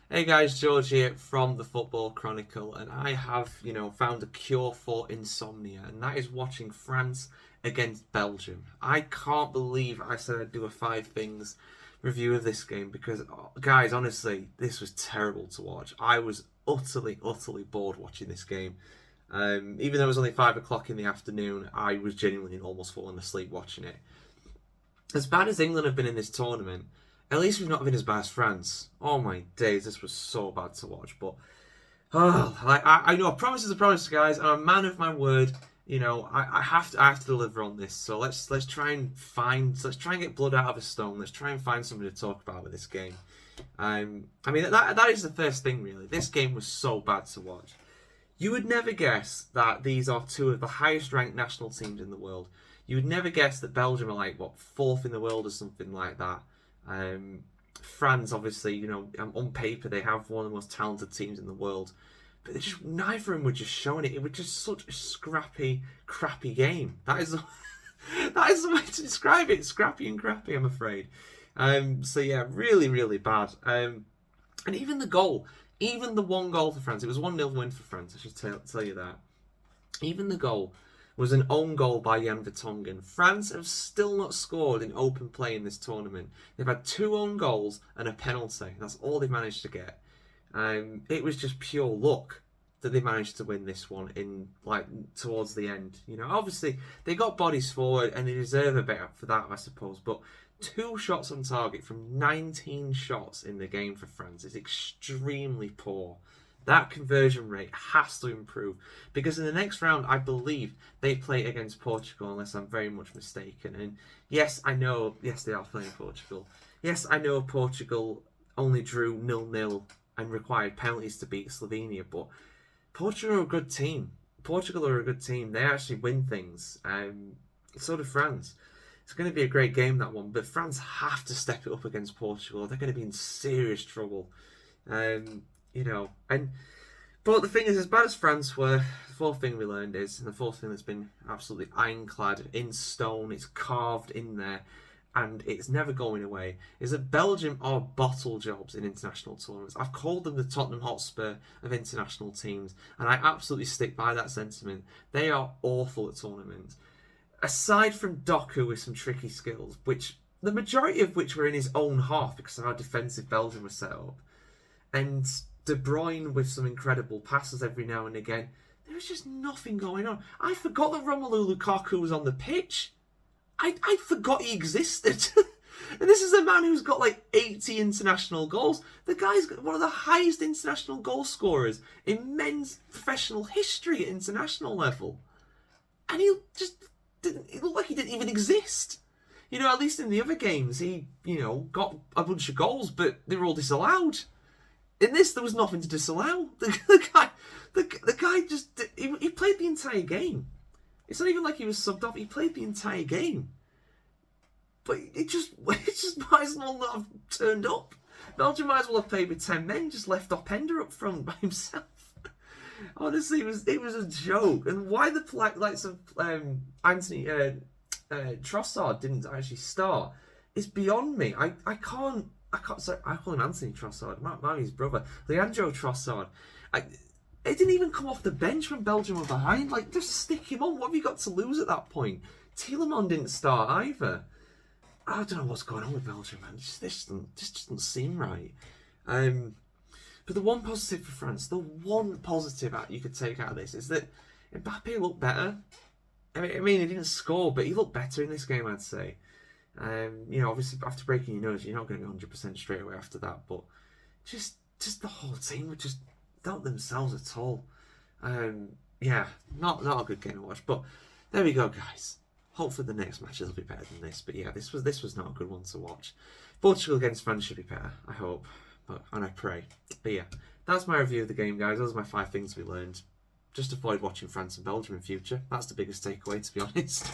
Hey guys, George here from the Football Chronicle, and I have, found a cure for insomnia, and that is watching France against Belgium. I can't believe I said I'd do a five things review of this game because, guys, honestly, this was terrible to watch. I was utterly bored watching this game. Even though it was only 5 o'clock in the afternoon, I was genuinely almost falling asleep watching it. As bad as England have been in this tournament, at least we've not been as bad as France. Oh my days, this was so bad to watch. But I know a promise is a promise, guys. I'm a man of my word. I have to deliver on this. So let's try and get blood out of a stone. Let's try and find something to talk about with this game. That is the first thing really. This game was so bad to watch. You would never guess that these are two of the highest ranked national teams in the world. You would never guess that Belgium are like fourth in the world or something like that. Um, France, obviously, on paper they have one of the most talented teams in the world, but neither of them were just showing it. It was just such a scrappy, crappy game. That is that is the way to describe it. Scrappy and crappy, I'm afraid. So yeah, really bad. And even the goal, even the one goal for France, it was 1-0 win for France. I should tell you that. Even the goal was an own goal by Jan Vertonghen. France have still not scored in open play in this tournament. They've had two own goals and a penalty. That's all they've managed to get. It was just pure luck that they managed to win this one in towards the end. Obviously they got bodies forward and they deserve a bit for that, I suppose. But two shots on target from 19 shots in the game for France is extremely poor. That conversion rate has to improve because in the next round, I believe they play against Portugal, unless I'm very much mistaken. And yes, I know, yes, they are playing Portugal. Yes, I know Portugal only drew 0-0 and required penalties to beat Slovenia, but Portugal are a good team. Portugal are a good team. They actually win things. So do France. It's going to be a great game, that one, but France have to step it up against Portugal. They're going to be in serious trouble. Um, and but the thing is, as bad as France were, the fourth thing we learned is, and the fourth thing that's been absolutely ironclad in stone, it's carved in there, and it's never going away, is that Belgium are bottle jobs in international tournaments. I've called them the Tottenham Hotspur of international teams, and I absolutely stick by that sentiment. They are awful at tournaments. Aside from Doku with some tricky skills, which the majority of which were in his own half because of how defensive Belgium was set up, and De Bruyne with some incredible passes every now and again. There was just nothing going on. I forgot that Romelu Lukaku was on the pitch. I forgot he existed. And this is a man who's got 80 international goals. The guy's one of the highest international goal scorers in men's professional history at international level. And he just didn't, it looked like he didn't even exist. At least in the other games, he, got a bunch of goals, but they were all disallowed. In this, there was nothing to disallow. The guy just he played the entire game. It's not even like he was subbed off. He played the entire game, but it just might as well not have turned up. Belgium might as well have played with 10 men, just left Openda up front by himself. Honestly, it was a joke. And why the likes of Anthony Trossard didn't actually start is beyond me. I can't. Sorry, I call him Anthony Trossard. Mary's brother, Leandro Trossard. It didn't even come off the bench when Belgium were behind. Just stick him on. What have you got to lose at that point? Tielemans didn't start either. I don't know what's going on with Belgium, man. This doesn't seem right. But the one positive for France, the one positive you could take out of this is that Mbappe looked better. I mean, he didn't score, but he looked better in this game, I'd say. Obviously after breaking your nose, you're not going to be 100% straight away after that. But just the whole team were just not themselves at all. Not a good game to watch. But there we go, guys. Hopefully the next matches will be better than this. But yeah, this was not a good one to watch. Portugal against France should be better, I hope, and I pray. But yeah, that's my review of the game, guys. Those are my 5 things we learned. Just avoid watching France and Belgium in future. That's the biggest takeaway, to be honest.